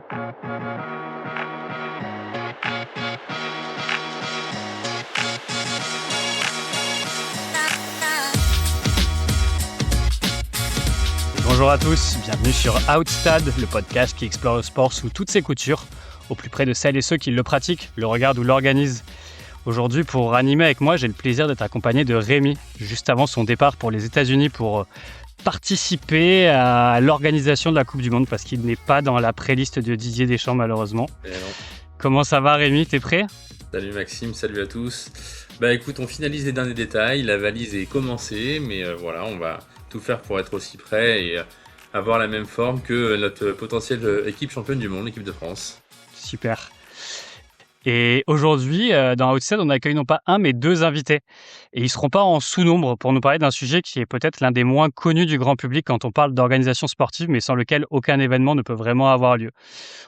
Bonjour à tous, bienvenue sur Outstad, le podcast qui explore le sport sous toutes ses coutures, au plus près de celles et ceux qui le pratiquent, le regardent ou l'organisent. Aujourd'hui, pour animer avec moi, j'ai le plaisir d'être accompagné de Rémi, juste avant son départ pour les États-Unis pour participer à l'organisation de la Coupe du Monde, parce qu'il n'est pas dans la pré-liste de Didier Deschamps malheureusement. Comment ça va Rémi, t'es prêt ? Salut Maxime, salut à tous. Bah écoute, on finalise les derniers détails, la valise est commencée, mais voilà, on va tout faire pour être aussi prêt et avoir la même forme que notre potentielle équipe championne du monde, l'équipe de France. Super. Et aujourd'hui, dans Outstad, on accueille non pas un, mais deux invités. Et ils ne seront pas en sous-nombre pour nous parler d'un sujet qui est peut-être l'un des moins connus du grand public quand on parle d'organisation sportive, mais sans lequel aucun événement ne peut vraiment avoir lieu.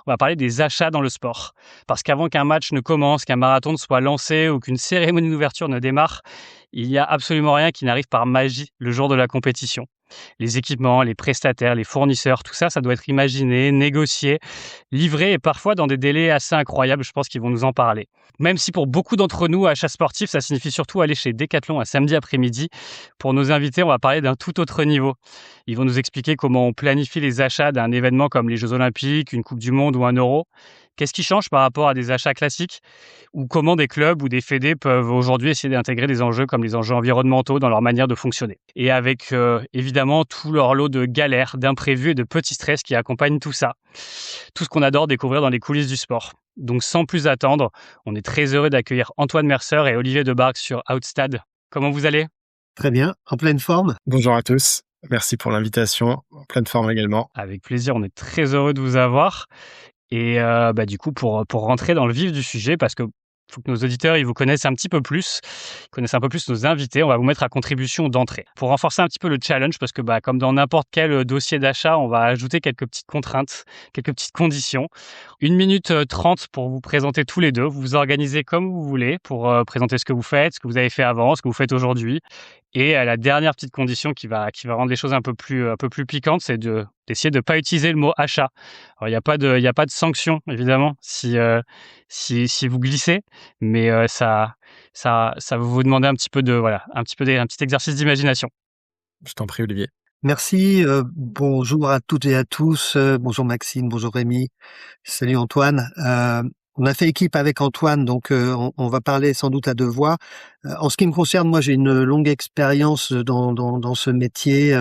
On va parler des achats dans le sport. Parce qu'avant qu'un match ne commence, qu'un marathon ne soit lancé ou qu'une cérémonie d'ouverture ne démarre, il n'y a absolument rien qui n'arrive par magie le jour de la compétition. Les équipements, les prestataires, les fournisseurs, tout ça, ça doit être imaginé, négocié, livré et parfois dans des délais assez incroyables. Je pense qu'ils vont nous en parler. Même si pour beaucoup d'entre nous, achat sportif, ça signifie surtout aller chez Decathlon un samedi après-midi. Pour nos invités, on va parler d'un tout autre niveau. Ils vont nous expliquer comment on planifie les achats d'un événement comme les Jeux Olympiques, une Coupe du Monde ou un Euro. Qu'est-ce qui change par rapport à des achats classiques ou comment des clubs ou des fédés peuvent aujourd'hui essayer d'intégrer des enjeux comme les enjeux environnementaux dans leur manière de fonctionner. Et avec évidemment tout leur lot de galères, d'imprévus et de petits stress qui accompagnent tout ça. Tout ce qu'on adore découvrir dans les coulisses du sport. Donc sans plus attendre, on est très heureux d'accueillir Antoine Mercer et Olivier Debargue sur Outstad. Comment vous allez ? Très bien, en pleine forme. Bonjour à tous, merci pour l'invitation, en pleine forme également. Avec plaisir, on est très heureux de vous avoir. Et du coup, pour rentrer dans le vif du sujet, parce que faut que nos auditeurs ils vous connaissent un petit peu plus, ils connaissent un peu plus nos invités, on va vous mettre à contribution d'entrée. Pour renforcer un petit peu le challenge, parce que comme dans n'importe quel dossier d'achat, on va ajouter quelques petites contraintes, quelques petites conditions. 1 minute 30 pour vous présenter tous les deux. Vous vous organisez comme vous voulez pour présenter ce que vous faites, ce que vous avez fait avant, ce que vous faites aujourd'hui. Et la dernière petite condition qui va rendre les choses un peu plus piquantes, c'est d'essayer de pas utiliser le mot achat. Alors il y a pas de sanction évidemment si vous glissez, mais ça va vous demander un petit exercice d'imagination. Je t'en prie Olivier. Merci, bonjour à toutes et à tous, bonjour Maxime, bonjour Rémi, salut Antoine. On a fait équipe avec Antoine, donc on va parler sans doute à deux voix. En ce qui me concerne, moi j'ai une longue expérience dans ce métier.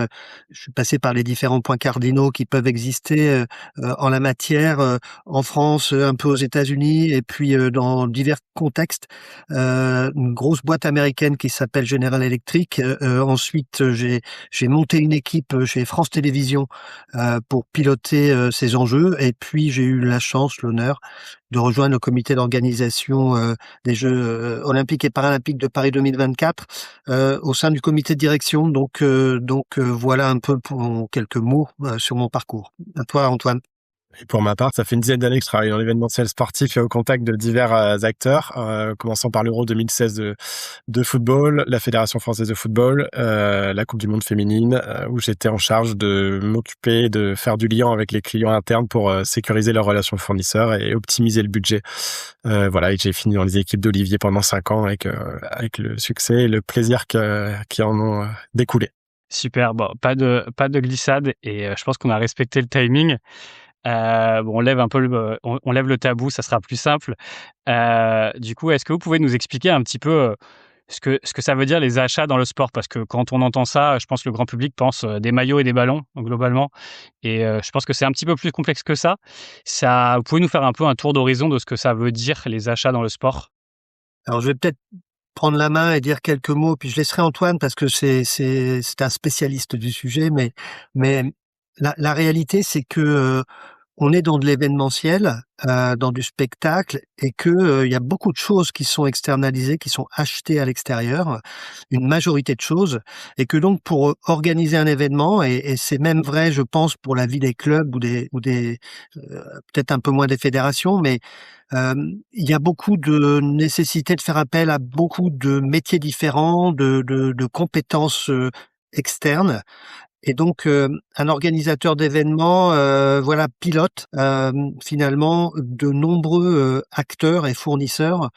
Je suis passé par les différents points cardinaux qui peuvent exister en la matière, en France, un peu aux États-Unis, et puis dans divers contextes. Une grosse boîte américaine qui s'appelle General Electric. Ensuite, j'ai monté une équipe chez France Télévisions pour piloter ces enjeux, et puis j'ai eu la chance, l'honneur de rejoindre le comité d'organisation des Jeux olympiques et paralympiques de Paris 2024 au sein du comité de direction. Donc voilà un peu pour quelques mots sur mon parcours. À toi Antoine. Et pour ma part, ça fait une dizaine d'années que je travaille dans l'événementiel sportif et au contact de divers acteurs, commençant par l'Euro 2016 de football, la Fédération française de football, la Coupe du monde féminine, où j'étais en charge de m'occuper de faire du lien avec les clients internes pour sécuriser leurs relations fournisseurs et optimiser le budget. Et j'ai fini dans les équipes d'Olivier pendant 5 ans avec le succès et le plaisir qui en ont découlé. Super, pas de glissade et je pense qu'on a respecté le timing. On lève le tabou, ça sera plus simple. Du coup, est-ce que vous pouvez nous expliquer un petit peu ce que ça veut dire les achats dans le sport ? Parce que quand on entend ça, je pense que le grand public pense des maillots et des ballons globalement. Et je pense que c'est un petit peu plus complexe que ça. Vous pouvez nous faire un peu un tour d'horizon de ce que ça veut dire les achats dans le sport ? Alors je vais peut-être prendre la main et dire quelques mots, puis je laisserai Antoine parce que c'est un spécialiste du sujet, mais la réalité c'est que on est dans de l'événementiel, dans du spectacle, et que il y a beaucoup de choses qui sont externalisées, qui sont achetées à l'extérieur, une majorité de choses, et que donc pour organiser un événement, et c'est même vrai, je pense, pour la vie des clubs ou des peut-être un peu moins des fédérations, mais il y a beaucoup de nécessité de faire appel à beaucoup de métiers différents, de compétences externes. Et donc, un organisateur d'événements, pilote finalement de nombreux acteurs et fournisseurs.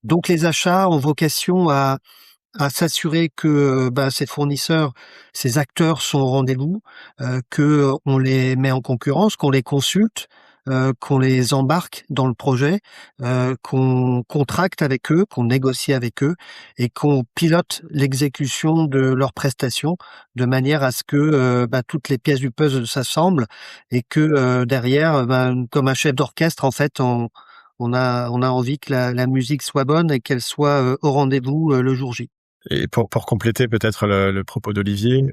Donc, les achats ont vocation à s'assurer que ces fournisseurs, ces acteurs sont au rendez-vous, que on les met en concurrence, qu'on les consulte, qu'on les embarque dans le projet, qu'on contracte avec eux, qu'on négocie avec eux et qu'on pilote l'exécution de leurs prestations de manière à ce que toutes les pièces du puzzle s'assemblent et que derrière, comme un chef d'orchestre, en fait, on a envie que la musique soit bonne et qu'elle soit au rendez-vous le jour J. Et pour compléter peut-être le propos d'Olivier,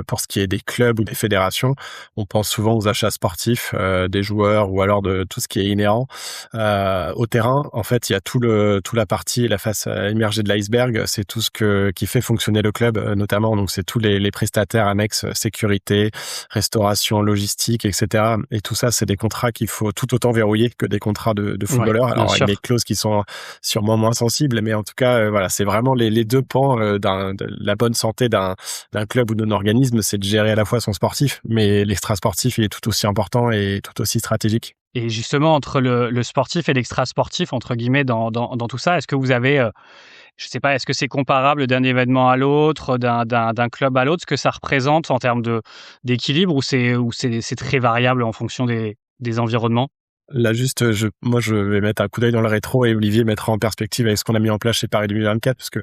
pour ce qui est des clubs ou des fédérations, on pense souvent aux achats sportifs des joueurs ou alors de tout ce qui est inhérent au terrain. En fait, il y a toute la partie, la face immergée de l'iceberg, c'est tout ce qui fait fonctionner le club, notamment. Donc, c'est tous les prestataires annexes, sécurité, restauration, logistique, etc. Et tout ça, c'est des contrats qu'il faut tout autant verrouiller que des contrats de footballeurs. Ouais, alors, avec des clauses qui sont sûrement moins sensibles, mais en tout cas, voilà, c'est vraiment les deux pans de la bonne santé d'un club ou d'un organisme, c'est de gérer à la fois son sportif, mais l'extra sportif, il est tout aussi important et tout aussi stratégique. Et justement, entre le sportif et l'extra sportif, entre guillemets, dans tout ça, est-ce que vous avez, je sais pas, est-ce que c'est comparable d'un événement à l'autre, d'un club à l'autre, ce que ça représente en termes d'équilibre, ou c'est très variable en fonction des environnements? Là, juste, moi, je vais mettre un coup d'œil dans le rétro et Olivier mettra en perspective avec ce qu'on a mis en place chez Paris 2024, parce que,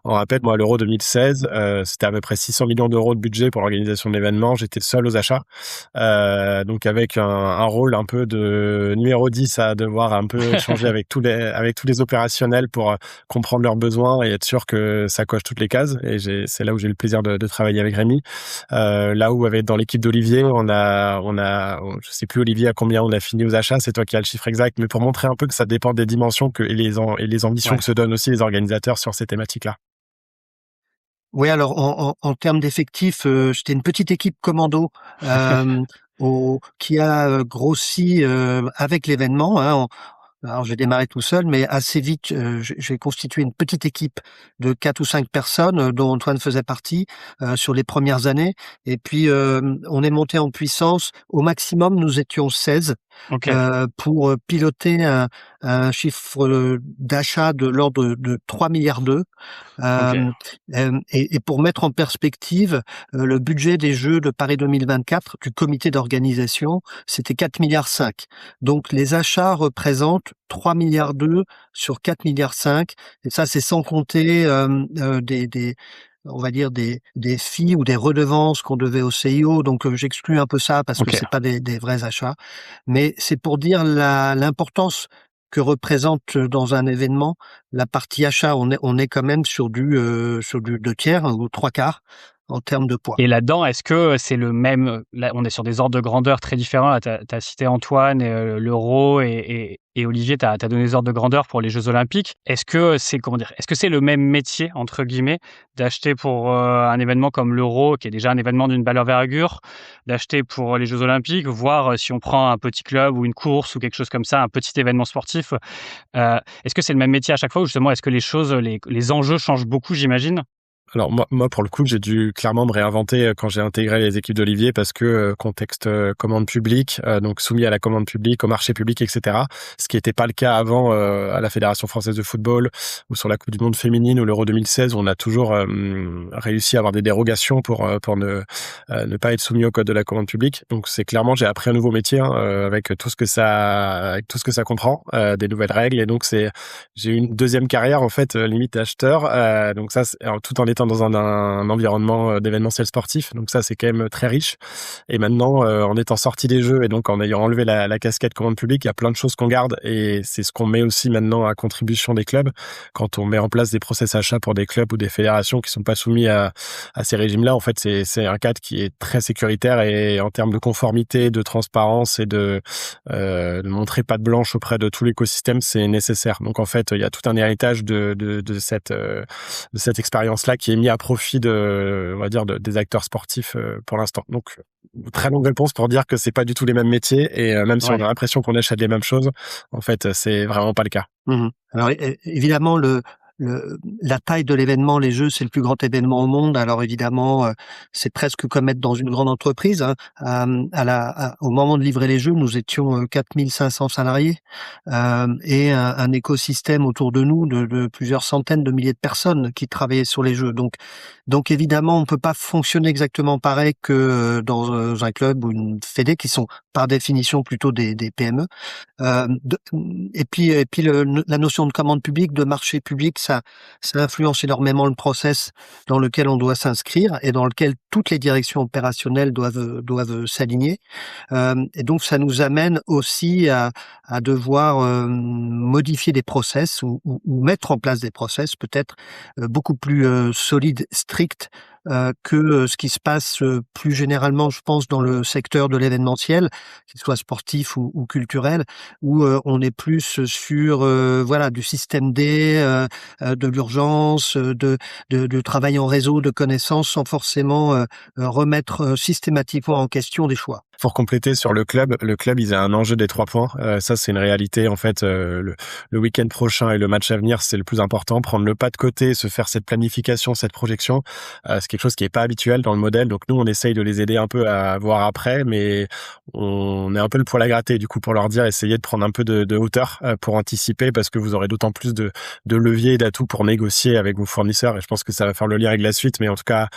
on rappelle, moi, à l'Euro 2016, c'était à peu près 600 millions d'euros de budget pour l'organisation de l'événement. J'étais seul aux achats. Donc, avec un rôle un peu de numéro 10 à devoir un peu échanger avec tous les opérationnels pour comprendre leurs besoins et être sûr que ça coche toutes les cases. Et c'est là où j'ai eu le plaisir de travailler avec Rémi. Là où, dans l'équipe d'Olivier, on a, je sais plus, Olivier, à combien on a fini aux achats, c'est toi qui as le chiffre exact, mais pour montrer un peu que ça dépend des dimensions et les ambitions que se donnent aussi les organisateurs sur ces thématiques-là. Oui, alors en termes d'effectifs, j'étais une petite équipe commando qui a grossi avec l'événement. Alors j'ai démarré tout seul, mais assez vite j'ai constitué une petite équipe de 4 ou 5 personnes dont Antoine faisait partie sur les premières années. Et puis on est monté en puissance. Au maximum, nous étions 16 pour piloter un chiffre d'achat de l'ordre de 3 milliards d'euros. Et pour mettre en perspective, le budget des Jeux de Paris 2024 du comité d'organisation, c'était 4 milliards 5. Donc les achats représentent 3 milliards 2 sur 4 milliards 5. Et ça, c'est sans compter on va dire des fees ou des redevances qu'on devait au CIO. Donc j'exclus un peu ça parce que c'est pas des vrais achats. Mais c'est pour dire l'importance que représente dans un événement la partie achat. On est quand même sur du 2/3 ou 3/4 en termes de poids. Et là-dedans, est-ce que c'est le même, là, on est sur des ordres de grandeur très différents. Tu as cité Antoine, l'Euro et Olivier, tu as donné des ordres de grandeur pour les Jeux Olympiques. Est-ce que c'est le même métier, entre guillemets, d'acheter pour un événement comme l'Euro, qui est déjà un événement d'une belle envergure, d'acheter pour les Jeux Olympiques, voire si on prend un petit club ou une course ou quelque chose comme ça, un petit événement sportif, est-ce que c'est le même métier à chaque fois, ou justement, est-ce que les enjeux changent beaucoup, j'imagine? Alors moi pour le coup, j'ai dû clairement me réinventer quand j'ai intégré les équipes d'Olivier parce que contexte commande publique, donc soumis à la commande publique, au marché public, etc. Ce qui n'était pas le cas avant à la Fédération française de football ou sur la Coupe du Monde féminine ou l'Euro 2016, où on a toujours réussi à avoir des dérogations pour ne pas être soumis au code de la commande publique. Donc c'est clairement, j'ai appris un nouveau métier avec tout ce que ça comprend, des nouvelles règles, et donc j'ai eu une deuxième carrière en fait limite acheteur. Donc ça, tout en étant dans un environnement d'événementiel sportif. Donc ça, c'est quand même très riche. Et maintenant, en étant sorti des Jeux et donc en ayant enlevé la casquette commande publique, il y a plein de choses qu'on garde, et c'est ce qu'on met aussi maintenant à contribution des clubs. Quand on met en place des process achats pour des clubs ou des fédérations qui sont pas soumis à ces régimes-là, en fait, c'est un cadre qui est très sécuritaire, et en termes de conformité, de transparence et de montrer patte blanche auprès de tout l'écosystème, c'est nécessaire. Donc en fait, il y a tout un héritage de cette expérience-là qui est mis à profit on va dire, des acteurs sportifs pour l'instant. Donc, très longue réponse pour dire que c'est pas du tout les mêmes métiers, et même si on a l'impression qu'on achète les mêmes choses, en fait, c'est vraiment pas le cas. Alors évidemment, la taille de l'événement. Les Jeux, c'est le plus grand événement au monde. Alors évidemment, c'est presque comme être dans une grande entreprise. Hein. Au moment de livrer les Jeux, nous étions 4500 salariés et un écosystème autour de nous de plusieurs centaines de milliers de personnes qui travaillaient sur les Jeux. Donc évidemment, on peut pas fonctionner exactement pareil que dans un club ou une fédé qui sont par définition plutôt des PME. Et puis la notion de commande publique, de marché public, ça influence énormément le process dans lequel on doit s'inscrire et dans lequel toutes les directions opérationnelles doivent s'aligner. Et donc ça nous amène aussi à devoir modifier des process ou mettre en place des process peut-être beaucoup plus solides, stricts que ce qui se passe plus généralement, je pense, dans le secteur de l'événementiel, qu'il soit sportif ou culturel, où on est plus sur du système D, de l'urgence, de travail en réseau, de connaissances, sans forcément remettre systématiquement en question des choix. Pour compléter sur le club, ils ont un enjeu des 3 points. Ça, c'est une réalité. En fait, le week-end prochain et le match à venir, c'est le plus important. Prendre le pas de côté, se faire cette planification, cette projection, c'est quelque chose qui est pas habituel dans le modèle. Donc nous, on essaye de les aider un peu à voir après, mais on est un peu le poil à gratter. Du coup, pour leur dire, essayez de prendre un peu de hauteur pour anticiper, parce que vous aurez d'autant plus de leviers et d'atouts pour négocier avec vos fournisseurs. Et je pense que ça va faire le lien avec la suite. Mais en tout cas,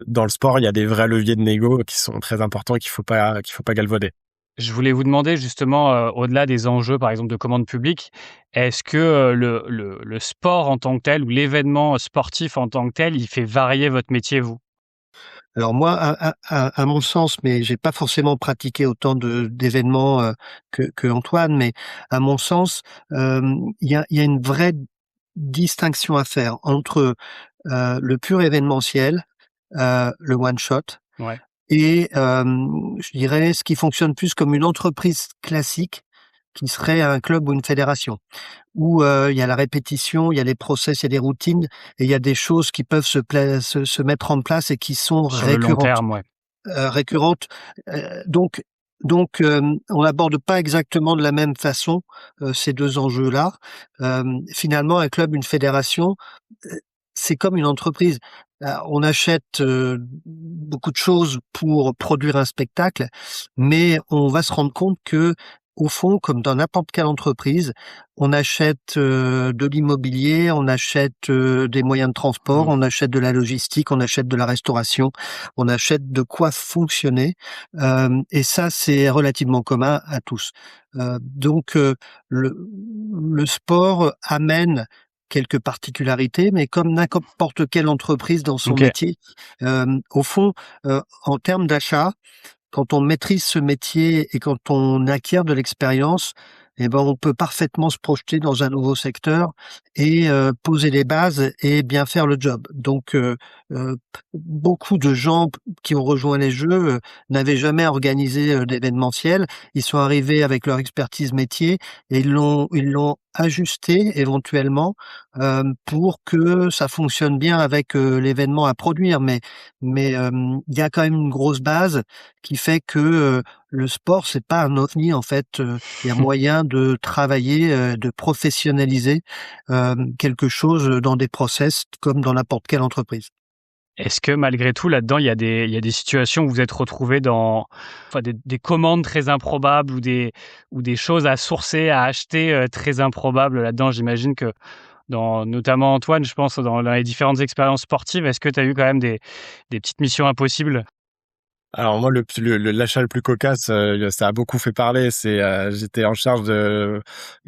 dans le sport, il y a des vrais leviers de négo qui sont très importants et qu'il faut pas galvauder. Je voulais vous demander justement, au-delà des enjeux, par exemple, de commande publique, est-ce que le sport en tant que tel ou l'événement sportif en tant que tel, il fait varier votre métier, vous? Alors moi, à mon sens, mais j'ai pas forcément pratiqué autant d'événements que Antoine, mais à mon sens, il y a une vraie distinction à faire entre le pur événementiel, le one shot, Ouais. et je dirais ce qui fonctionne plus comme une entreprise classique, qui serait un club ou une fédération, où il y a la répétition, il y a les process, il y a des routines, et il y a des choses qui peuvent se mettre en place et qui sont Sur le long terme, ouais. récurrentes. Donc, on n'aborde pas exactement de la même façon ces deux enjeux-là. Finalement, un club, une fédération, c'est comme une entreprise. On achète beaucoup de choses pour produire un spectacle, mais on va se rendre compte que, au fond, comme dans n'importe quelle entreprise, on achète de l'immobilier, on achète des moyens de transport, on achète de la logistique, on achète de la restauration, on achète de quoi fonctionner. Et ça, c'est relativement commun à tous. Donc, le sport amène quelques particularités, mais comme n'importe quelle entreprise dans son OK. métier, au fond, en termes d'achat, quand on maîtrise ce métier et quand on acquiert de l'expérience, eh ben, on peut parfaitement se projeter dans un nouveau secteur et poser les bases et bien faire le job. Donc, beaucoup de gens qui ont rejoint les Jeux n'avaient jamais organisé d'événementiel. Ils sont arrivés avec leur expertise métier et ils l'ont ajusté éventuellement pour que ça fonctionne bien avec l'événement à produire. Mais il y a quand même une grosse base qui fait que le sport, c'est pas un ovni en fait. Il y a moyen de travailler, de professionnaliser quelque chose dans des process comme dans n'importe quelle entreprise. Est-ce que malgré tout, là-dedans, il y a des situations où vous êtes retrouvés dans des commandes très improbables ou des choses à sourcer, à acheter très improbables là-dedans? J'imagine que notamment Antoine, je pense, dans les différentes expériences sportives, est-ce que tu as eu quand même des petites missions impossibles? Alors moi, l'achat le plus cocasse, ça a beaucoup fait parler. J'étais en charge de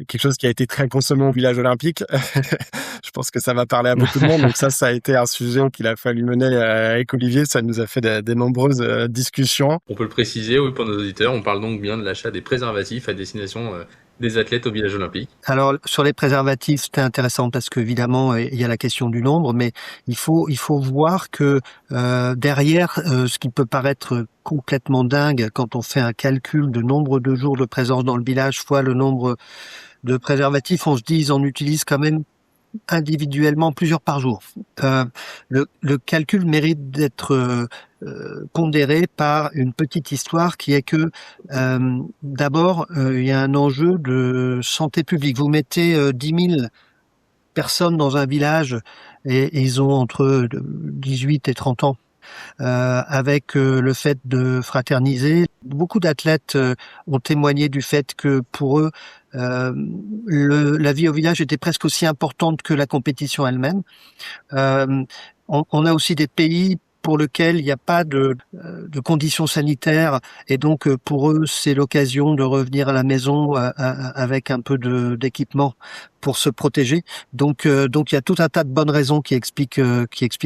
quelque chose qui a été très consommé au village olympique. Je pense que ça va parler à beaucoup de monde. Donc ça a été un sujet qu'il a fallu mener avec Olivier. Ça nous a fait des nombreuses discussions. On peut le préciser, oui, pour nos auditeurs, on parle donc bien de l'achat des préservatifs à destination des athlètes au village olympique. Alors sur les préservatifs, c'était intéressant parce qu'évidemment il y a la question du nombre, mais il faut voir que derrière ce qui peut paraître complètement dingue quand on fait un calcul de nombre de jours de présence dans le village fois le nombre de préservatifs, on se dit ils en utilisent quand même individuellement plusieurs par jour. Le calcul mérite d'être pondéré par une petite histoire qui est que d'abord il y a un enjeu de santé publique. Vous mettez 10 000 personnes dans un village et ils ont entre 18 et 30 ans. Avec le fait de fraterniser. Beaucoup d'athlètes ont témoigné du fait que pour eux, la vie au village était presque aussi importante que la compétition elle-même. On a aussi des pays pour lesquels il n'y a pas de conditions sanitaires et donc pour eux c'est l'occasion de revenir à la maison avec un peu d'équipement pour se protéger. Donc il y a tout un tas de bonnes raisons qui expliquent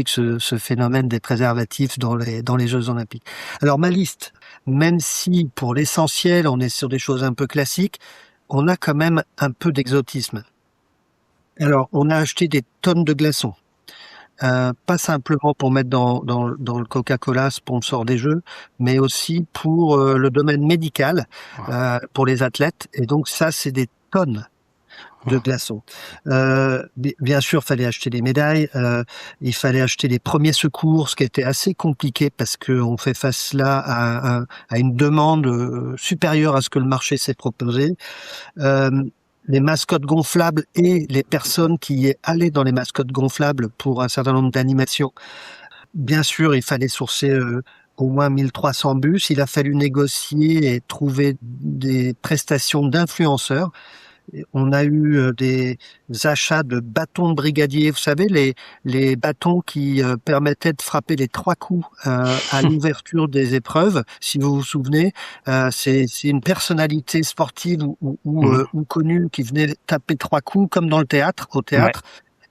ce phénomène des préservatifs dans les Jeux Olympiques. Alors ma liste, même si pour l'essentiel on est sur des choses un peu classiques, on a quand même un peu d'exotisme. Alors on a acheté des tonnes de glaçons. Pas simplement pour mettre dans le Coca-Cola, sponsor des Jeux, mais aussi pour le domaine médical, pour les athlètes. Et donc ça, c'est des tonnes de glaçons. Bien sûr, fallait acheter des médailles, il fallait acheter les premiers secours, ce qui était assez compliqué parce que on fait face là à une demande supérieure à ce que le marché s'est proposé. Les mascottes gonflables et les personnes qui allaient dans les mascottes gonflables pour un certain nombre d'animations. Bien sûr, il fallait sourcer au moins 1300 bus. Il a fallu négocier et trouver des prestations d'influenceurs. On a eu des achats de bâtons de brigadier, vous savez, les bâtons qui permettaient de frapper les 3 coups à l'ouverture des épreuves. Si vous vous souvenez, c'est une personnalité sportive ou connue qui venait taper 3 coups, comme dans au théâtre. Ouais.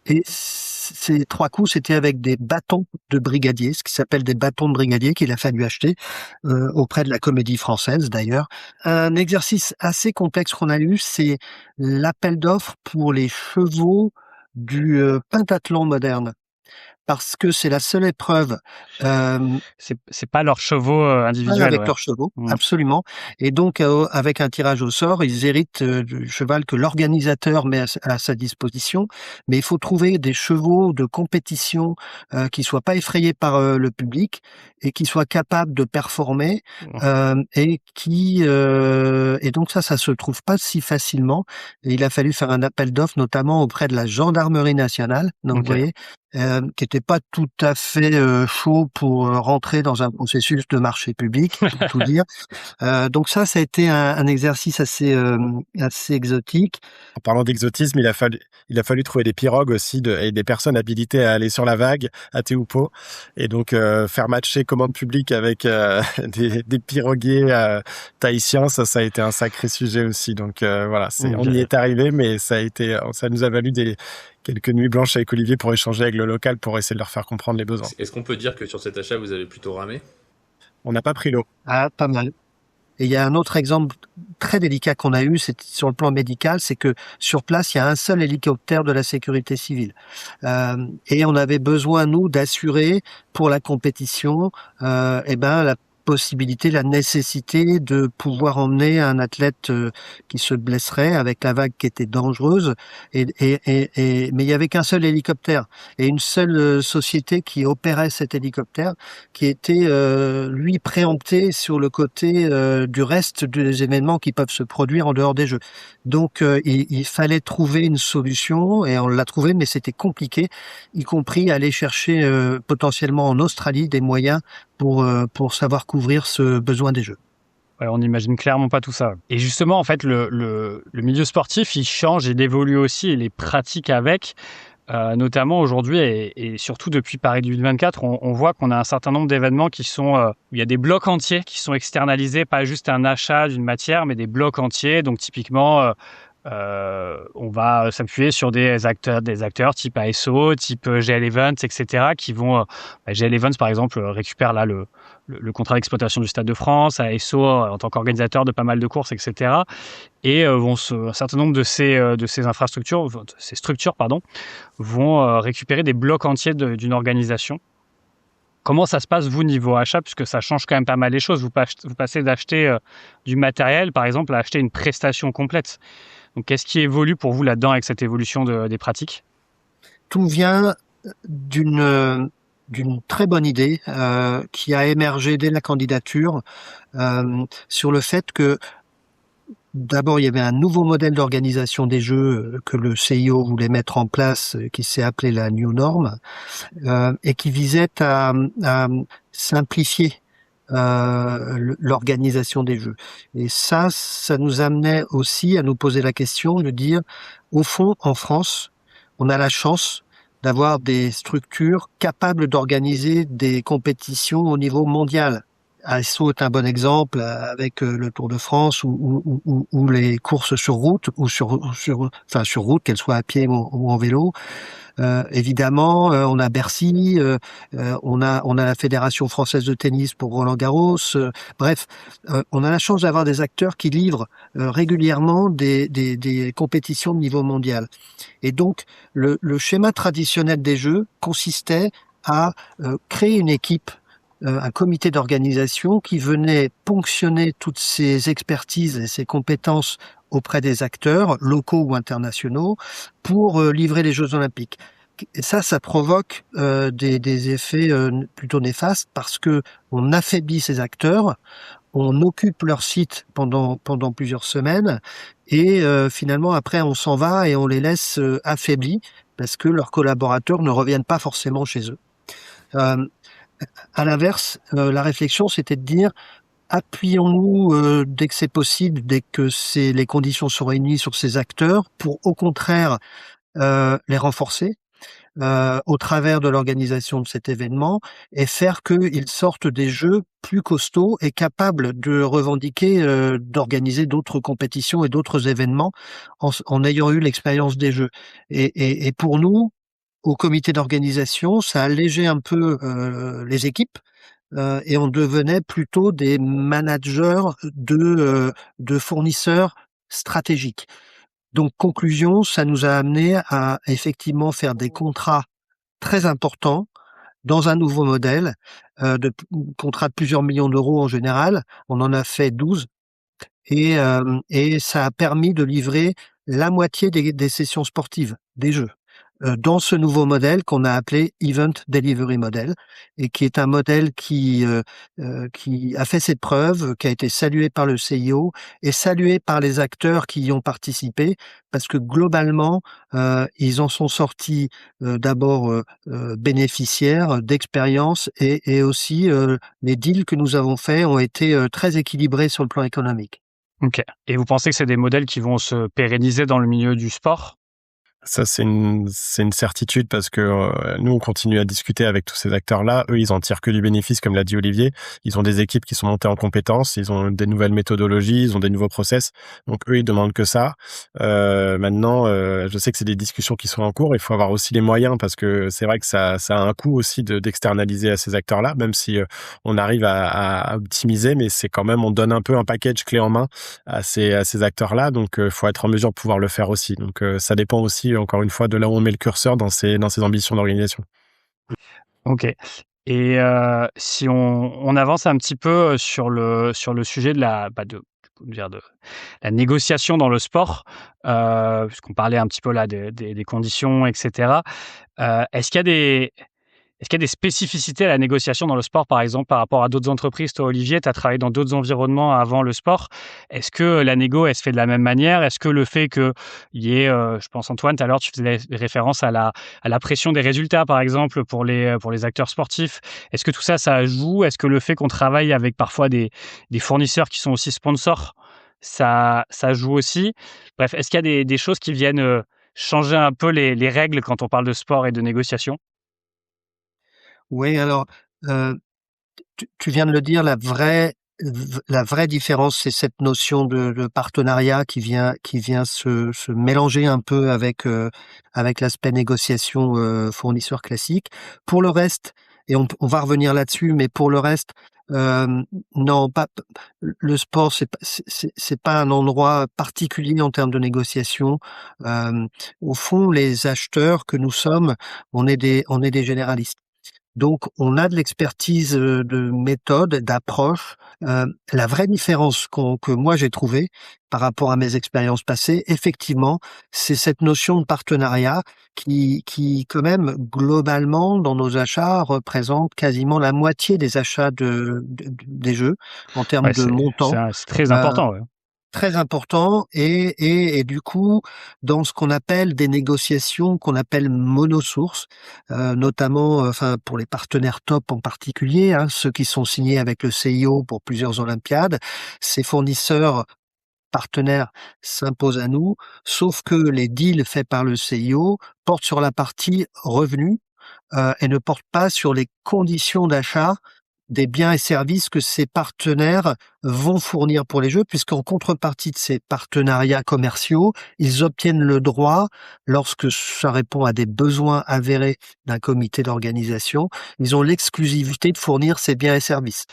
Et ces 3 coups, c'était avec des bâtons de brigadier, ce qui s'appelle des bâtons de brigadier qu'il a fallu acheter auprès de la Comédie Française d'ailleurs. Un exercice assez complexe qu'on a eu, c'est l'appel d'offres pour les chevaux du pentathlon moderne. Parce que c'est la seule épreuve. C'est pas leurs chevaux individuels. Avec leurs chevaux, absolument. Et donc, avec un tirage au sort, ils héritent du cheval que l'organisateur met à sa disposition. Mais il faut trouver des chevaux de compétition qui soient pas effrayés par le public et qui soient capables de performer. Et donc ça se trouve pas si facilement. Et il a fallu faire un appel d'offres, notamment auprès de la gendarmerie nationale. Donc, vous voyez, qui était pas tout à fait chaud pour rentrer dans un processus de marché public, pour tout dire. Donc ça a été un exercice assez exotique. En parlant d'exotisme, il a fallu trouver des pirogues aussi et des personnes habilitées à aller sur la vague à Tehupo et donc faire matcher commande publique avec des piroguiers tahitiens, ça a été un sacré sujet aussi. Donc voilà, on y est arrivé, mais ça nous a valu quelques nuits blanches avec Olivier pour échanger avec le local pour essayer de leur faire comprendre les besoins. Est-ce qu'on peut dire que sur cet achat, vous avez plutôt ramé ? On n'a pas pris l'eau. Ah, pas mal. Et il y a un autre exemple très délicat qu'on a eu, c'est sur le plan médical, c'est que sur place, il y a un seul hélicoptère de la sécurité civile. Et on avait besoin, nous, d'assurer pour la compétition, la possibilité, la nécessité de pouvoir emmener un athlète qui se blesserait avec la vague qui était dangereuse mais il y avait qu'un seul hélicoptère et une seule société qui opérait cet hélicoptère qui était lui préempté sur le côté du reste des événements qui peuvent se produire en dehors des Jeux. Donc il fallait trouver une solution et on l'a trouvé, mais c'était compliqué, y compris aller chercher potentiellement en Australie des moyens pour savoir couvrir ce besoin des Jeux. Ouais, on n'imagine clairement pas tout ça. Et justement, en fait, le milieu sportif, il change, il évolue aussi, et les pratiques avec, notamment aujourd'hui et surtout depuis Paris 2024, on voit qu'on a un certain nombre d'événements qui sont où il y a des blocs entiers qui sont externalisés, pas juste un achat d'une matière, mais des blocs entiers. Donc typiquement, on va s'appuyer sur des acteurs type ASO, type GL Events, etc. qui vont, GL Events par exemple récupère là le contrat d'exploitation du Stade de France, ASO en tant qu'organisateur de pas mal de courses, etc. Et un certain nombre de ces infrastructures, ces structures vont récupérer des blocs entiers d'une organisation. Comment ça se passe, vous, niveau achat, puisque ça change quand même pas mal les choses. Vous passez d'acheter du matériel, par exemple, à acheter une prestation complète. Donc, qu'est-ce qui évolue pour vous là-dedans avec cette évolution des pratiques ? Tout vient d'une très bonne idée qui a émergé dès la candidature sur le fait que D'abord, il y avait un nouveau modèle d'organisation des jeux que le CIO voulait mettre en place, qui s'est appelé la New Norm, et qui visait à simplifier l'organisation des jeux. Et ça nous amenait aussi à nous poser la question de dire, au fond, en France, on a la chance d'avoir des structures capables d'organiser des compétitions au niveau mondial. ASO est un bon exemple avec le Tour de France ou les courses sur route ou sur route, qu'elles soient à pied ou en vélo. Évidemment, on a Bercy, on a la Fédération française de tennis pour Roland-Garros. Bref, on a la chance d'avoir des acteurs qui livrent régulièrement des compétitions de niveau mondial. Et donc, le schéma traditionnel des jeux consistait à créer une équipe, un comité d'organisation qui venait ponctionner toutes ces expertises et ces compétences auprès des acteurs locaux ou internationaux pour livrer les Jeux Olympiques. Et ça provoque des effets plutôt néfastes parce que on affaiblit ces acteurs, on occupe leur site pendant plusieurs semaines et finalement après on s'en va et on les laisse affaiblis parce que leurs collaborateurs ne reviennent pas forcément chez eux. À l'inverse, la réflexion c'était de dire appuyons-nous dès que c'est possible, dès que les conditions sont réunies sur ces acteurs pour au contraire les renforcer au travers de l'organisation de cet événement et faire qu'ils sortent des jeux plus costauds et capables de revendiquer, d'organiser d'autres compétitions et d'autres événements en ayant eu l'expérience des jeux. Et pour nous, au comité d'organisation, ça allégeait un peu les équipes et on devenait plutôt des managers de fournisseurs stratégiques. Donc, conclusion, ça nous a amené à effectivement faire des contrats très importants dans un nouveau modèle, contrats de plusieurs millions d'euros en général. On en a fait 12 et ça a permis de livrer la moitié des sessions sportives, des jeux, dans ce nouveau modèle qu'on a appelé Event Delivery Model et qui est un modèle qui a fait ses preuves, qui a été salué par le CIO et salué par les acteurs qui y ont participé parce que globalement, ils en sont sortis d'abord bénéficiaires d'expérience et aussi les deals que nous avons faits ont été très équilibrés sur le plan économique. Ok. Et vous pensez que c'est des modèles qui vont se pérenniser dans le milieu du sport ? Ça, c'est une certitude parce que nous, on continue à discuter avec tous ces acteurs-là. Eux, ils en tirent que du bénéfice, comme l'a dit Olivier. Ils ont des équipes qui sont montées en compétences, ils ont des nouvelles méthodologies, ils ont des nouveaux process. Donc, eux, ils demandent que ça. Maintenant, je sais que c'est des discussions qui sont en cours. Il faut avoir aussi les moyens parce que c'est vrai que ça a un coût aussi d'externaliser à ces acteurs-là, même si on arrive à optimiser, mais c'est quand même, on donne un peu un package clé en main à ces acteurs-là. Donc, faut être en mesure de pouvoir le faire aussi. Donc, ça dépend aussi encore une fois de là où on met le curseur dans ses ambitions d'organisation. Ok. Et si on avance un petit peu sur le sujet de la négociation dans le sport, puisqu'on parlait un petit peu là des conditions, etc. Est-ce qu'il y a des spécificités à la négociation dans le sport, par exemple, par rapport à d'autres entreprises? Toi, Olivier, tu as travaillé dans d'autres environnements avant le sport. Est-ce que la négo, elle se fait de la même manière? Est-ce que le fait qu'il y ait, je pense, Antoine, tout à l'heure, tu faisais référence à la pression des résultats, par exemple, pour les acteurs sportifs. Est-ce que tout ça, ça joue? Est-ce que le fait qu'on travaille avec parfois des fournisseurs qui sont aussi sponsors, ça joue aussi? Bref, est-ce qu'il y a des choses qui viennent changer un peu les règles quand on parle de sport et de négociation? Oui, alors tu viens de le dire, la vraie différence, c'est cette notion de partenariat qui vient se mélanger un peu avec l'aspect négociation fournisseur classique. Pour le reste, et on va revenir là-dessus, mais pour le reste, non, pas le sport, c'est pas un endroit particulier en termes de négociation. Au fond, les acheteurs que nous sommes, on est des généralistes. Donc, on a de l'expertise de méthode, d'approche. La vraie différence que moi j'ai trouvée par rapport à mes expériences passées, effectivement, c'est cette notion de partenariat qui quand même, globalement, dans nos achats, représente quasiment la moitié des achats des jeux en termes Ouais, de montant. c'est très important. Ouais. très important et du coup dans ce qu'on appelle des négociations qu'on appelle monosources, notamment enfin pour les partenaires top en particulier, hein, ceux qui sont signés avec le CIO pour plusieurs Olympiades, ces fournisseurs partenaires s'imposent à nous, sauf que les deals faits par le CIO portent sur la partie revenus et ne portent pas sur les conditions d'achat des biens et services que ces partenaires vont fournir pour les Jeux, puisqu'en contrepartie de ces partenariats commerciaux, ils obtiennent le droit, lorsque ça répond à des besoins avérés d'un comité d'organisation, ils ont l'exclusivité de fournir ces biens et services.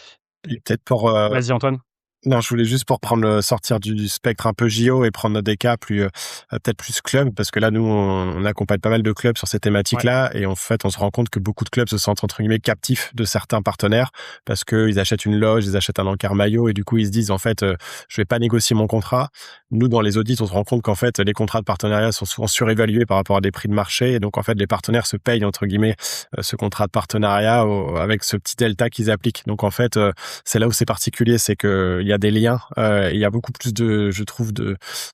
Et peut-être pour Vas-y, Antoine. Non, je voulais juste pour sortir du spectre un peu JO et prendre des cas plus peut-être plus club, parce que là nous on accompagne pas mal de clubs sur ces thématiques-là, et en fait on se rend compte que beaucoup de clubs se sentent entre guillemets captifs de certains partenaires parce que ils achètent une loge, ils achètent un encart maillot, et du coup ils se disent en fait je vais pas négocier mon contrat. Nous dans les audits on se rend compte qu'en fait les contrats de partenariat sont souvent surévalués par rapport à des prix de marché, et donc en fait les partenaires se payent entre guillemets ce contrat de partenariat avec ce petit delta qu'ils appliquent. Donc en fait c'est là où c'est particulier, c'est que il y a des liens, il y a beaucoup plus je trouve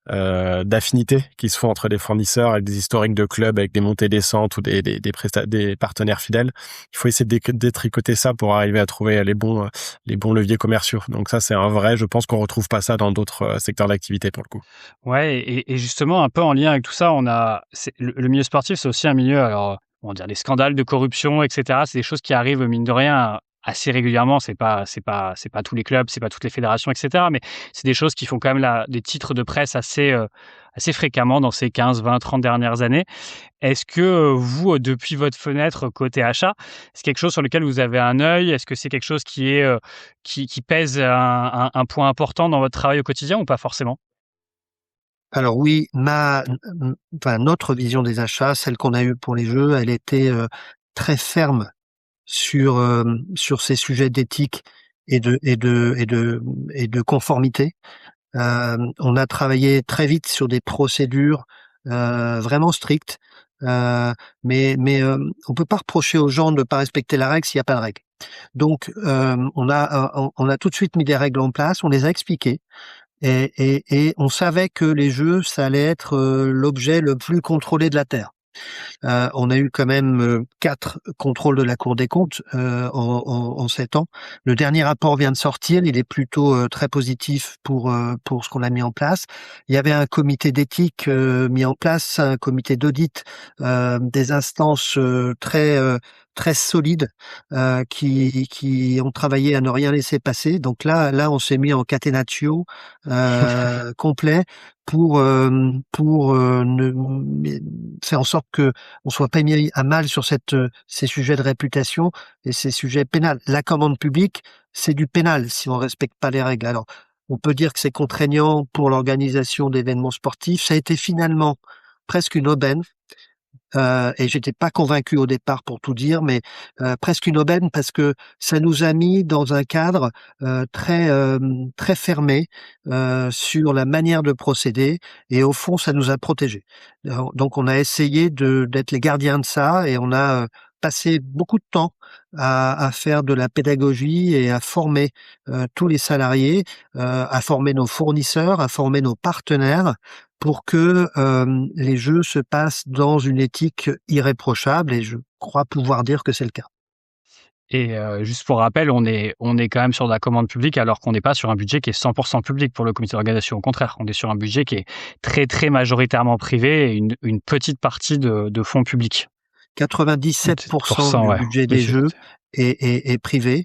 d'affinités qui se font entre des fournisseurs avec des historiques de clubs, avec des montées descentes ou des partenaires fidèles. Il faut essayer de détricoter ça pour arriver à trouver les bons leviers commerciaux. Donc ça c'est un vrai, je pense qu'on retrouve pas ça dans d'autres secteurs d'activité pour le coup. Ouais, et justement un peu en lien avec tout ça, le milieu sportif, c'est aussi un milieu, alors on va dire des scandales de corruption, etc. C'est des choses qui arrivent mine de rien assez régulièrement. C'est pas tous les clubs, c'est pas toutes les fédérations, etc. Mais c'est des choses qui font quand même des titres de presse assez fréquemment dans ces 15, 20, 30 dernières années. Est-ce que vous, depuis votre fenêtre côté achat, c'est quelque chose sur lequel vous avez un œil? Est-ce que c'est quelque chose qui pèse un point important dans votre travail au quotidien ou pas forcément? Alors oui, notre vision des achats, celle qu'on a eue pour les Jeux, elle était très ferme sur ces sujets d'éthique et de conformité. On a travaillé très vite sur des procédures vraiment strictes, mais on peut pas reprocher aux gens de ne pas respecter la règle s'il n'y a pas de règle. Donc on a tout de suite mis des règles en place, on les a expliquées. Et on savait que les Jeux, ça allait être l'objet le plus contrôlé de la Terre. On a eu quand même 4 contrôles de la Cour des comptes en 7 ans. Le dernier rapport vient de sortir, il est plutôt très positif pour ce qu'on a mis en place. Il y avait un comité d'éthique mis en place, un comité d'audit, des instances très solides qui ont travaillé à ne rien laisser passer. Donc là on s'est mis en catenaccio complet pour faire en sorte que on soit pas mis à mal sur ces sujets de réputation et ces sujets pénals. La commande publique, c'est du pénal si on respecte pas les règles. Alors, on peut dire que c'est contraignant pour l'organisation d'événements sportifs. Ça a été finalement presque une aubaine. Et j'étais pas convaincu au départ pour tout dire, mais presque une aubaine parce que ça nous a mis dans un cadre très fermé sur la manière de procéder, et au fond ça nous a protégés. Donc on a essayé d'être les gardiens de ça, et on a passé beaucoup de temps à faire de la pédagogie et à former tous les salariés, à former nos fournisseurs, à former nos partenaires, pour que les Jeux se passent dans une éthique irréprochable, et je crois pouvoir dire que c'est le cas. Et juste pour rappel, on est quand même sur de la commande publique, alors qu'on n'est pas sur un budget qui est 100% public pour le comité d'organisation. Au contraire, on est sur un budget qui est très très majoritairement privé et une petite partie de fonds publics. 97% du budget des Jeux est privé,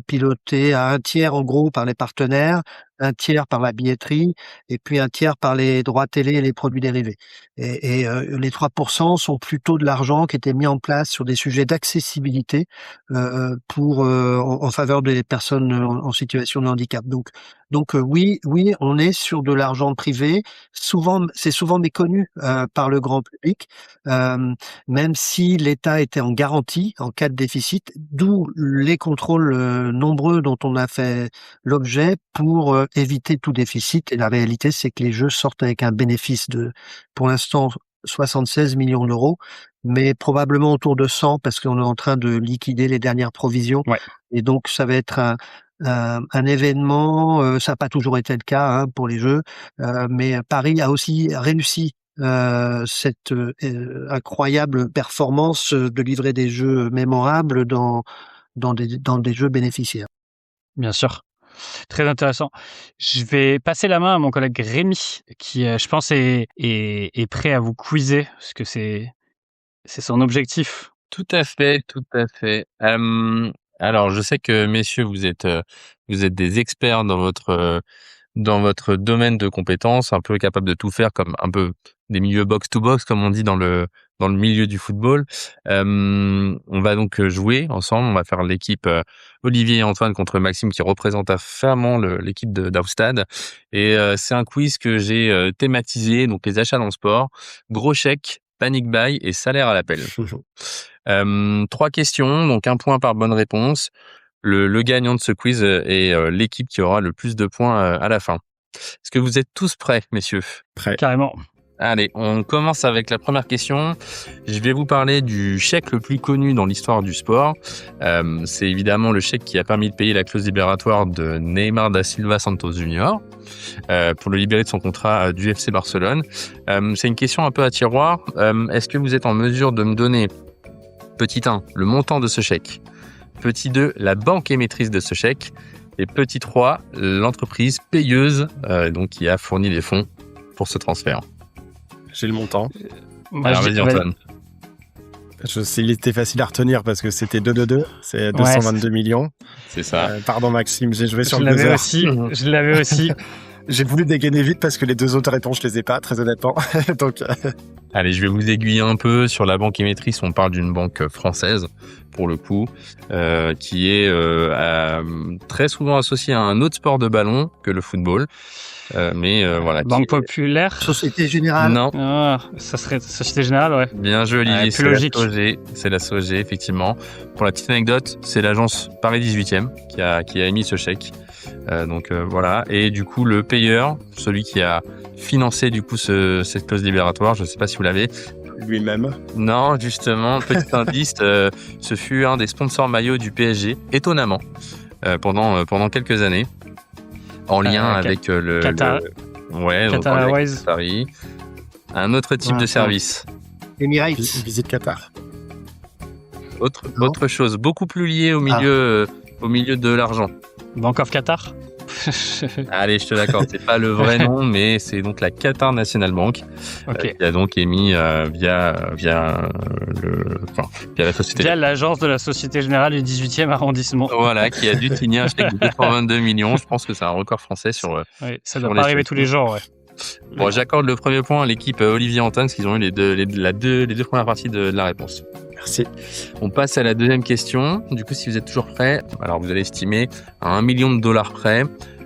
piloté à 1/3 en gros par les partenaires, 1/3 par la billetterie, et puis 1/3 par les droits télé et les produits dérivés. Et les 3% sont plutôt de l'argent qui était mis en place sur des sujets d'accessibilité en faveur des personnes en situation de handicap. Donc oui, on est sur de l'argent privé. C'est souvent méconnu par le grand public, même si l'État était en garantie en cas de déficit, d'où les contrôles nombreux dont on a fait l'objet pour éviter tout déficit. Et la réalité, c'est que les Jeux sortent avec un bénéfice de, pour l'instant, 76 millions d'euros, mais probablement autour de 100 parce qu'on est en train de liquider les dernières provisions. Ouais. Et donc, ça va être un événement. Ça n'a pas toujours été le cas pour les Jeux, mais Paris a aussi réussi cette incroyable performance de livrer des jeux mémorables dans des jeux bénéficiaires. Bien sûr. Très intéressant. Je vais passer la main à mon collègue Rémi, qui, je pense, est prêt à vous quizer, parce que c'est son objectif. Tout à fait, tout à fait. Alors, je sais que messieurs, vous êtes des experts dans votre domaine de compétences, un peu capable de tout faire, comme un peu des milieux box-to-box, comme on dit dans le milieu du football. On va donc jouer ensemble. On va faire l'équipe Olivier et Antoine contre Maxime, qui représente fermement l'équipe d'Austad. Et c'est un quiz que j'ai thématisé, donc les achats dans le sport, gros chèque, panic buy et salaire à l'appel. 3 questions, donc 1 point par bonne réponse. Le gagnant de ce quiz est l'équipe qui aura le plus de points à la fin. Est-ce que vous êtes tous prêts, messieurs? Prêt. Carrément. Allez, on commence avec la première question. Je vais vous parler du chèque le plus connu dans l'histoire du sport. C'est évidemment le chèque qui a permis de payer la clause libératoire de Neymar da Silva Santos Junior pour le libérer de son contrat du FC Barcelone. C'est une question un peu à tiroir. Est-ce que vous êtes en mesure de me donner, petit 1, le montant de ce chèque, petit 2, la banque émettrice de ce chèque, et petit 3, l'entreprise payeuse donc qui a fourni les fonds pour ce transfert? J'ai le montant. Alors vas-y Antoine. Il était facile à retenir parce que c'était 2-2-2, c'est 222 millions. C'est ça. Pardon Maxime, j'ai joué sur je le buzzer. Je l'avais aussi. J'ai voulu dégainer vite parce que les 2 autres réponses, je les ai pas, très honnêtement. Donc, allez, je vais vous aiguiller un peu sur la banque émettrice. On parle d'une banque française, pour le coup, qui est très souvent associée à un autre sport de ballon que le football. Voilà. Banque Populaire. Société Générale. Non. Ah, ça serait Société Générale, ouais. Bien joué Olivier, plus logique. C'est la SOG, effectivement. Pour la petite anecdote, c'est l'agence Paris 18e qui a émis ce chèque. Voilà. Et du coup, le payeur, celui qui a financé du coup cette clause libératoire, je ne sais pas si vous l'avez. Lui-même. Non, justement, petit indice, ce fut un des sponsors maillots du PSG, étonnamment, pendant quelques années, en lien avec le Qatar. Qatar Airways. Paris. Un autre type de service. Emirates. Visite Qatar. Autre chose, beaucoup plus lié au milieu de l'argent. Bank of Qatar. Allez, je te l'accorde, c'est pas le vrai nom, mais c'est donc la Qatar National Bank, Ok. qui a donc émis via la société. Via l'agence de la Société Générale du 18e arrondissement. Voilà, qui a dû signer un chèque de 222 millions. Je pense que c'est un record français sur. Oui, ça doit pas arriver tous les jours, ouais. Bon, j'accorde le premier point à l'équipe Olivier Antoine, parce qu'ils ont eu les deux premières parties de la réponse. Merci. On passe à la deuxième question. Du coup, si vous êtes toujours prêts, alors vous allez estimer à $1 million près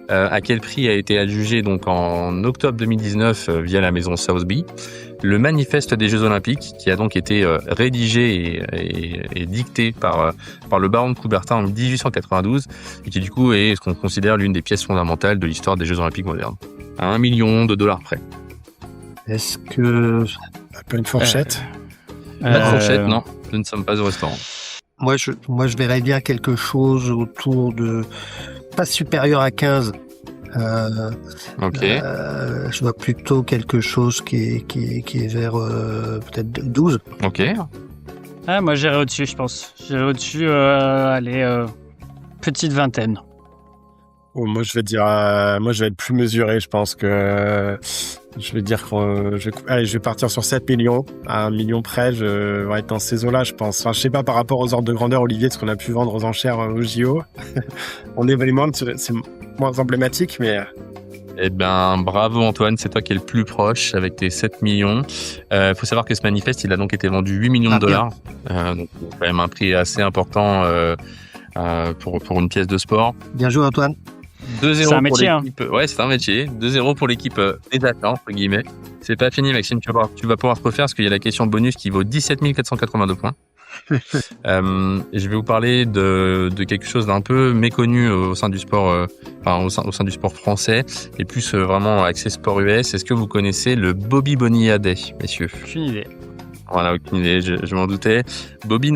à quel prix a été adjugé donc en octobre 2019 via la maison Sotheby le manifeste des Jeux Olympiques, qui a donc été rédigé et dicté par le baron de Coubertin en 1892 et qui du coup est ce qu'on considère l'une des pièces fondamentales de l'histoire des Jeux Olympiques modernes. À $1 million près. Est-ce que... Pas une fourchette Pas de fourchette, non. Nous ne sommes pas au restaurant. Moi, je verrais bien quelque chose autour de... Pas supérieur à 15. Ok. Je vois plutôt quelque chose qui est vers peut-être 12. Ok. Ah, moi, j'irai au-dessus, je pense. J'irai au-dessus, petite vingtaine. Oh, moi, je vais être plus mesuré. Je pense que je vais dire que je vais partir sur 7 millions. À 1 million près, je vais être dans ces eaux-là, je pense. Enfin, je sais pas par rapport aux ordres de grandeur, Olivier, de ce qu'on a pu vendre aux enchères au JO. On est vraiment, c'est moins emblématique, mais... Eh ben, bravo Antoine, c'est toi qui es le plus proche avec tes 7 millions. Faut savoir que ce manifeste, il a donc été vendu 8 millions de dollars. Donc, quand même un prix assez important pour une pièce de sport. Bien joué, Antoine. 2-0 c'est un métier, pour l'équipe. Ouais, c'est un métier. 2-0 pour l'équipe des achats, entre guillemets. C'est pas fini, Maxime. Tu vas pouvoir te refaire parce qu'il y a la question bonus qui vaut 17 482 points. Et je vais vous parler de quelque chose d'un peu méconnu au sein du sport, au sein du sport français et plus vraiment axé sport US. Est-ce que vous connaissez le Bobby Bonilla Day, messieurs? Aucune idée. Voilà, aucune idée. Je m'en doutais. Bobby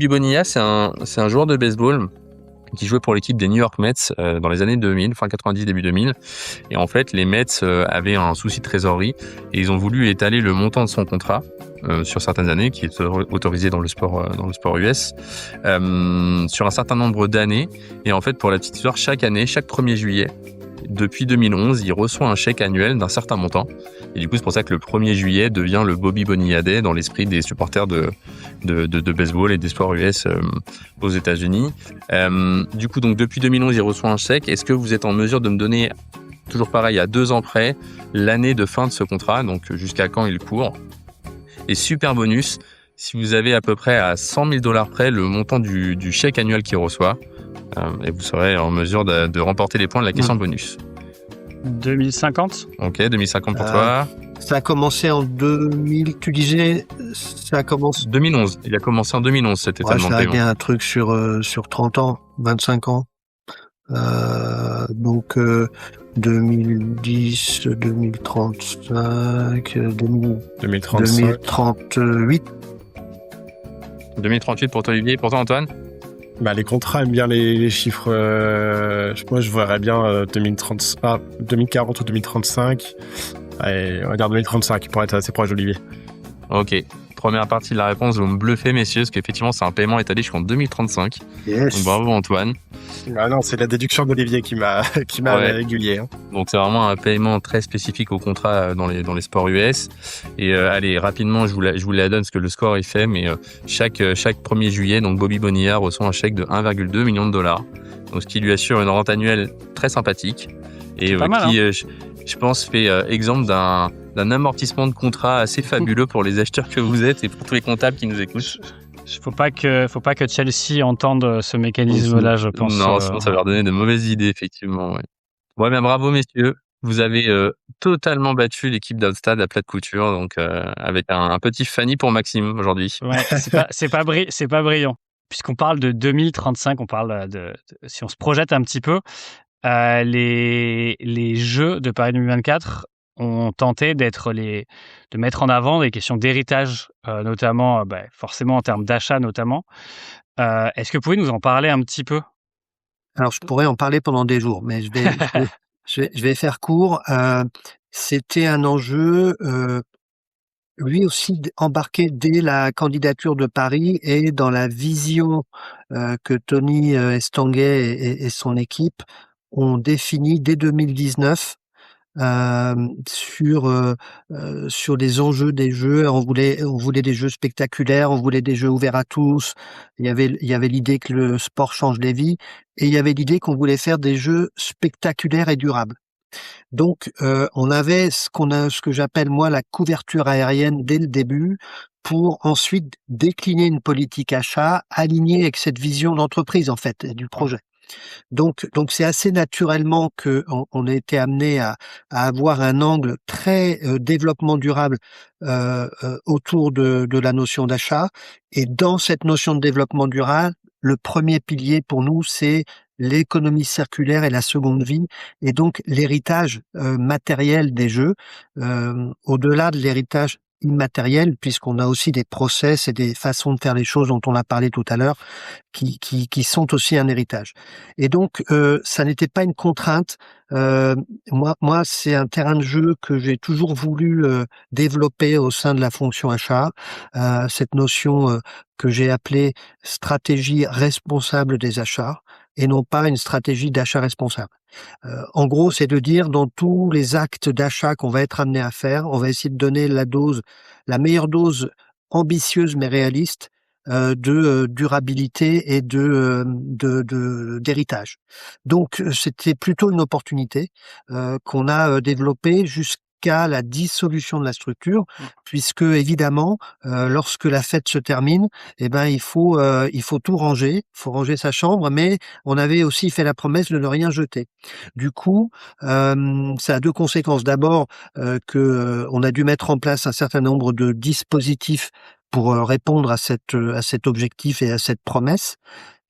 Bonilla, c'est un joueur de baseball qui jouait pour l'équipe des New York Mets dans les années 2000, fin 90, début 2000. Et en fait, les Mets avaient un souci de trésorerie et ils ont voulu étaler le montant de son contrat sur certaines années, qui est autorisé dans le sport US, sur un certain nombre d'années. Et en fait, pour la petite histoire, chaque année, chaque 1er juillet, depuis 2011, il reçoit un chèque annuel d'un certain montant. Et du coup, c'est pour ça que le 1er juillet devient le Bobby Bonilla Day dans l'esprit des supporters de baseball et des sports US aux États-Unis. Du coup, donc depuis 2011, il reçoit un chèque. Est-ce que vous êtes en mesure de me donner, toujours pareil, à 2 ans près, l'année de fin de ce contrat, donc jusqu'à quand il court? Et super bonus, si vous avez à peu près à $100,000 près le montant du chèque annuel qu'il reçoit, et vous serez en mesure de remporter les points de la question bonus. 2050. Ok, 2050 pour toi. Ça a commencé en 2000, tu disais, ça a commencé... 2011, il a commencé en 2011 cet étalement de ça a paiement. été un truc sur 30 ans, 25 ans. Donc 2010, 2035, 2038. 2038 pour toi Olivier, et pour toi Antoine? Les contrats aiment bien les chiffres. Moi, je verrais bien 2040 ou 2035. Allez, on va dire 2035 pour être assez proche d'Olivier. Ok. Première partie de la réponse, vous me bluffez, messieurs, parce qu'effectivement, c'est un paiement étalé jusqu'en 2035. Yes. Donc, bravo, Antoine. Ah non, c'est la déduction d'Olivier qui m'a régulier. Hein. Donc, c'est vraiment un paiement très spécifique au contrat dans les sports US. Et allez, rapidement, je vous la donne, parce que le score est fait, mais chaque 1er juillet, donc Bobby Bonilla reçoit un chèque de $1,2 million. Donc, ce qui lui assure une rente annuelle très sympathique. Et je pense, fait exemple d'un amortissement de contrat assez fabuleux pour les acheteurs que vous êtes et pour tous les comptables qui nous écoutent. Faut pas que Chelsea entende ce mécanisme-là, je pense. Non, sinon ça va leur donner de mauvaises idées, effectivement. Ouais, bien bravo, messieurs. Vous avez totalement battu l'équipe d'Outstad à plat de couture, donc avec un petit Fanny pour Maxime aujourd'hui. Ouais, c'est pas brillant. Puisqu'on parle de 2035, on parle si on se projette un petit peu, les Jeux de Paris 2024 ont tenté de mettre en avant des questions d'héritage, notamment, forcément en termes d'achat notamment. Est-ce que vous pouvez nous en parler un petit peu? Alors, je pourrais en parler pendant des jours, mais je vais faire court. C'était un enjeu, lui aussi embarqué dès la candidature de Paris et dans la vision que Tony Estanguet et son équipe ont défini dès 2019 sur les enjeux des jeux. On voulait des jeux spectaculaires, on voulait des jeux ouverts à tous. Il y avait l'idée que le sport change les vies et il y avait l'idée qu'on voulait faire des jeux spectaculaires et durables. Donc on avait ce que j'appelle moi la couverture aérienne dès le début pour ensuite décliner une politique achat alignée avec cette vision d'entreprise en fait du projet. Donc c'est assez naturellement que on a été amené à avoir un angle très développement durable autour de la notion d'achat. Et dans cette notion de développement durable, le premier pilier pour nous, c'est l'économie circulaire et la seconde vie, et donc l'héritage matériel des jeux, au-delà de l'héritage immatériel, puisqu'on a aussi des process et des façons de faire les choses dont on a parlé tout à l'heure, qui sont aussi un héritage. Et donc, ça n'était pas une contrainte. Moi, c'est un terrain de jeu que j'ai toujours voulu développer au sein de la fonction achat, cette notion que j'ai appelée stratégie responsable des achats, et non pas une stratégie d'achat responsable. En gros, c'est de dire dans tous les actes d'achat qu'on va être amené à faire, on va essayer de donner la meilleure dose ambitieuse mais réaliste de durabilité et d'héritage. Donc, c'était plutôt une opportunité qu'on a développée jusqu'à la dissolution de la structure, puisque évidemment, lorsque la fête se termine, il faut tout ranger, il faut ranger sa chambre, mais on avait aussi fait la promesse de ne rien jeter. Du coup, ça a 2 conséquences. D'abord, on a dû mettre en place un certain nombre de dispositifs pour répondre à cet objectif et à cette promesse.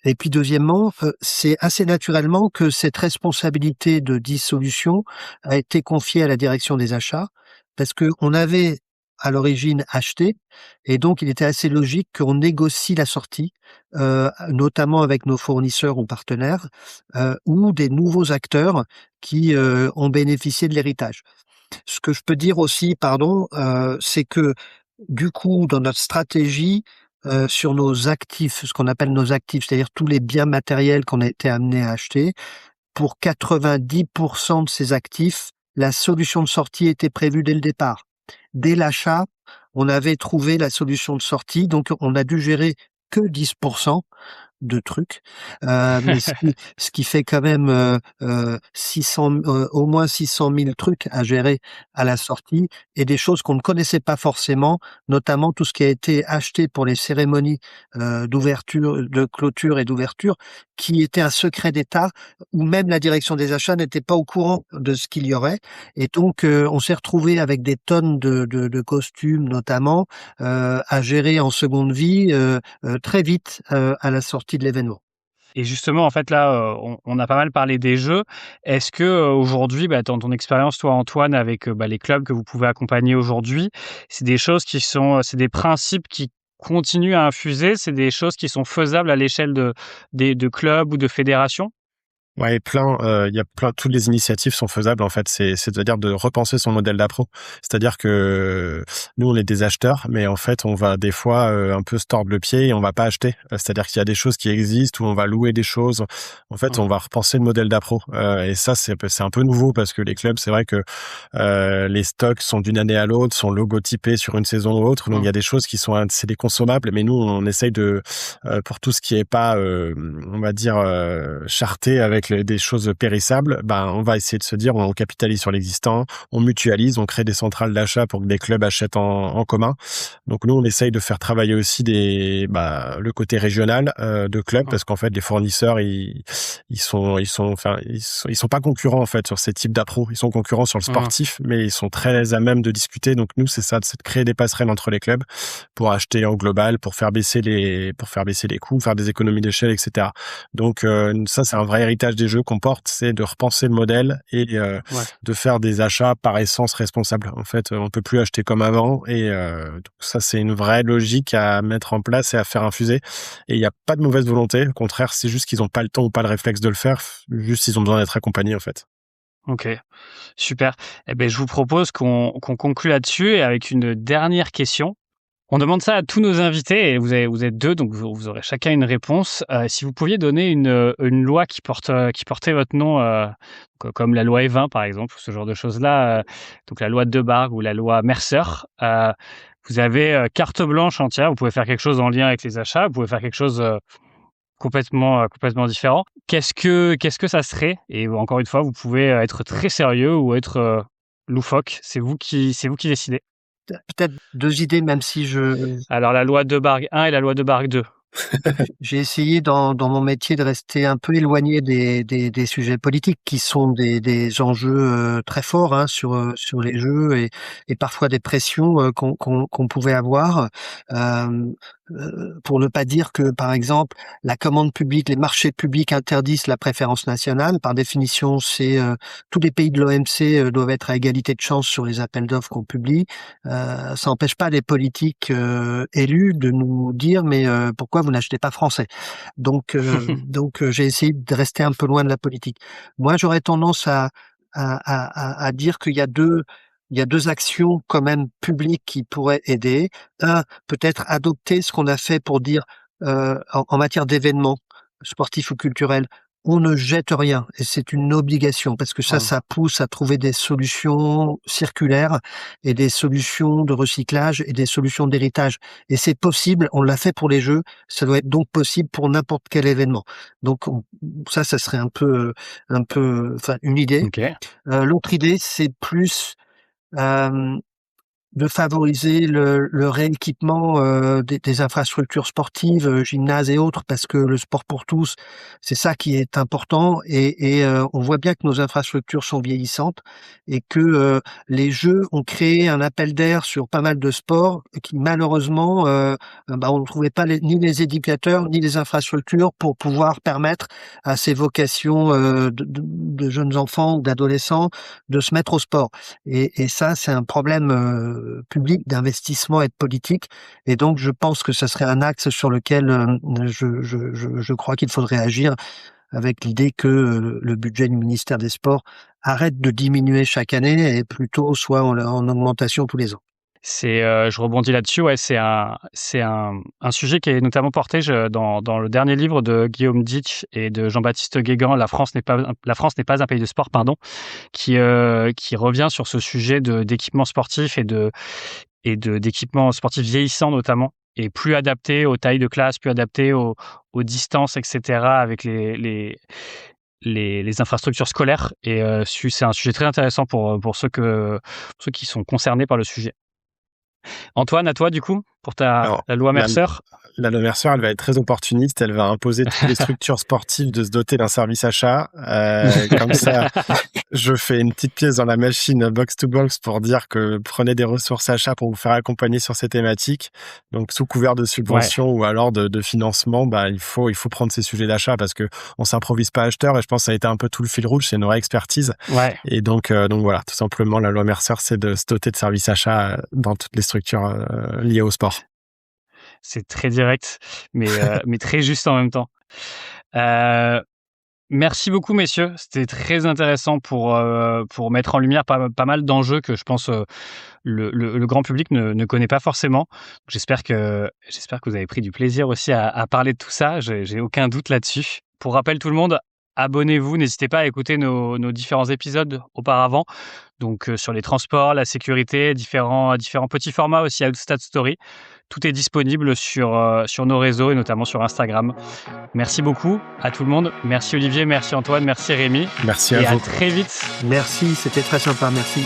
Et puis deuxièmement, c'est assez naturellement que cette responsabilité de dissolution a été confiée à la direction des achats, parce que on avait à l'origine achetés, et donc il était assez logique qu'on négocie la sortie, notamment avec nos fournisseurs ou partenaires, ou des nouveaux acteurs qui ont bénéficié de l'héritage. Ce que je peux dire aussi, c'est que du coup, dans notre stratégie, sur nos actifs, ce qu'on appelle nos actifs, c'est-à-dire tous les biens matériels qu'on a été amenés à acheter, pour 90% de ces actifs, la solution de sortie était prévue dès le départ. Dès l'achat, on avait trouvé la solution de sortie, donc on a dû gérer que 10% de trucs, mais ce qui fait quand même 600, au moins 600 000 trucs à gérer à la sortie, et des choses qu'on ne connaissait pas forcément, notamment tout ce qui a été acheté pour les cérémonies d'ouverture, de clôture et d'ouverture, qui était un secret d'État, où même la direction des achats n'était pas au courant de ce qu'il y aurait, et donc on s'est retrouvé avec des tonnes de costumes notamment à gérer en seconde vie très vite à la sortie de l'événement. Et justement, en fait, là, on a pas mal parlé des jeux. Est-ce que aujourd'hui, dans ton expérience, toi, Antoine, avec les clubs que vous pouvez accompagner aujourd'hui, c'est des choses c'est des principes qui continuent à infuser, c'est des choses qui sont faisables à l'échelle de clubs ou de fédérations? Ouais, il y a toutes les initiatives sont faisables en fait. C'est-à-dire de repenser son modèle d'appro. C'est-à-dire que nous on est des acheteurs, mais en fait on va des fois un peu se tordre le pied et on va pas acheter. C'est-à-dire qu'il y a des choses qui existent où on va louer des choses. En fait, on va repenser le modèle d'appro. Et ça c'est un peu nouveau parce que les clubs, c'est vrai que les stocks sont d'une année à l'autre, sont logotypés sur une saison ou autre. Donc il y a des choses qui sont c'est des consommables, mais nous on essaye de pour tout ce qui est pas on va dire charté avec des choses périssables, on va essayer de se dire on capitalise sur l'existant, on mutualise, on crée des centrales d'achat pour que des clubs achètent en commun. Donc nous on essaye de faire travailler aussi le côté régional de clubs, parce qu'en fait les fournisseurs ils sont pas concurrents en fait sur ces types d'appro, ils sont concurrents sur le sportif, mais ils sont très à même de discuter. Donc nous c'est ça, c'est de créer des passerelles entre les clubs pour acheter en global, pour faire baisser les coûts, faire des économies d'échelle, etc. Donc ça c'est un vrai héritage des jeux qu'on porte, c'est de repenser le modèle et de faire des achats par essence responsables. En fait, on peut plus acheter comme avant, et donc ça c'est une vraie logique à mettre en place et à faire infuser. Et il n'y a pas de mauvaise volonté, au contraire, c'est juste qu'ils n'ont pas le temps ou pas le réflexe de le faire, juste ils ont besoin d'être accompagnés en fait. Ok, super. Je vous propose qu'on conclue là-dessus et avec une dernière question. On demande ça à tous nos invités, et vous êtes deux, donc vous aurez chacun une réponse. Si vous pouviez donner une loi qui portait votre nom, comme la loi Evin par exemple, ou ce genre de choses-là, donc la loi de Debargue ou la loi Mercer, vous avez carte blanche entière. Vous pouvez faire quelque chose en lien avec les achats, vous pouvez faire quelque chose complètement différent. Qu'est-ce que ça serait? Et encore une fois, vous pouvez être très sérieux ou être loufoque. C'est vous qui décidez. Peut-être deux idées, même si Alors, la loi de Debargue 1 et la loi de Debargue 2. j'ai essayé dans mon métier de rester un peu éloigné des sujets politiques qui sont des enjeux très forts sur les jeux, et parfois des pressions qu'on pouvait avoir. Pour ne pas dire que, par exemple, la commande publique, les marchés publics interdisent la préférence nationale. Par définition, tous les pays de l'OMC doivent être à égalité de chance sur les appels d'offres qu'on publie. Ça n'empêche pas les politiques élus de nous dire mais pourquoi vous n'achetez pas français? Donc j'ai essayé de rester un peu loin de la politique. Moi, j'aurais tendance à dire qu'il y a deux actions quand même publiques qui pourraient aider. Un, peut-être adopter ce qu'on a fait pour dire en matière d'événements sportifs ou culturels, on ne jette rien, et c'est une obligation, parce que ça pousse à trouver des solutions circulaires et des solutions de recyclage et des solutions d'héritage. Et c'est possible, on l'a fait pour les jeux, ça doit être donc possible pour n'importe quel événement. Donc ça serait un peu une idée. Okay. L'autre idée, c'est plus de favoriser le rééquipement des infrastructures sportives, gymnases et autres, parce que le sport pour tous, c'est ça qui est important, et on voit bien que nos infrastructures sont vieillissantes, et que les jeux ont créé un appel d'air sur pas mal de sports qui malheureusement on ne trouvait pas ni les éducateurs ni les infrastructures pour pouvoir permettre à ces vocations de jeunes enfants ou d'adolescents de se mettre au sport, et ça c'est un problème publiques d'investissement et de politique. Et donc, je pense que ce serait un axe sur lequel je crois qu'il faudrait agir, avec l'idée que le budget du ministère des Sports arrête de diminuer chaque année et plutôt soit en augmentation tous les ans. Je rebondis là-dessus. Ouais, c'est un sujet qui est notamment porté dans le dernier livre de Guillaume Ditch et de Jean-Baptiste Guégan, La France n'est pas un pays de sport, pardon, qui revient sur ce sujet d'équipement sportif et d'équipements sportifs vieillissants notamment, et plus adaptés aux tailles de classe, plus adaptés aux distances, etc., avec les infrastructures scolaires. Et c'est un sujet très intéressant pour ceux qui sont concernés par le sujet. Antoine, à toi du coup, pour la loi Mercer. La loi Mercer, elle va être très opportuniste. Elle va imposer toutes les structures sportives de se doter d'un service achat. Comme ça, je fais une petite pièce dans la machine box to box pour dire que prenez des ressources achats pour vous faire accompagner sur ces thématiques. Donc, sous couvert de subventions ou alors de financement, il faut prendre ces sujets d'achat parce que on s'improvise pas acheteur. Et je pense que ça a été un peu tout le fil rouge, c'est une vraie expertise. Ouais. Et donc voilà, tout simplement, la loi Mercer, c'est de se doter de services achats dans toutes les structures liées au sport. C'est très direct, mais très juste en même temps. Merci beaucoup, messieurs. C'était très intéressant pour mettre en lumière pas mal d'enjeux que je pense le grand public ne connaît pas forcément. J'espère que vous avez pris du plaisir aussi à parler de tout ça. J'ai aucun doute là-dessus. Pour rappel, tout le monde, abonnez-vous. N'hésitez pas à écouter nos différents épisodes auparavant. Donc sur les transports, la sécurité, différents petits formats aussi à Outstad Story. Tout est disponible sur nos réseaux et notamment sur Instagram. Merci beaucoup à tout le monde. Merci Olivier, merci Antoine, merci Rémi. Merci à vous. Et à très vite. Merci, c'était très sympa, merci.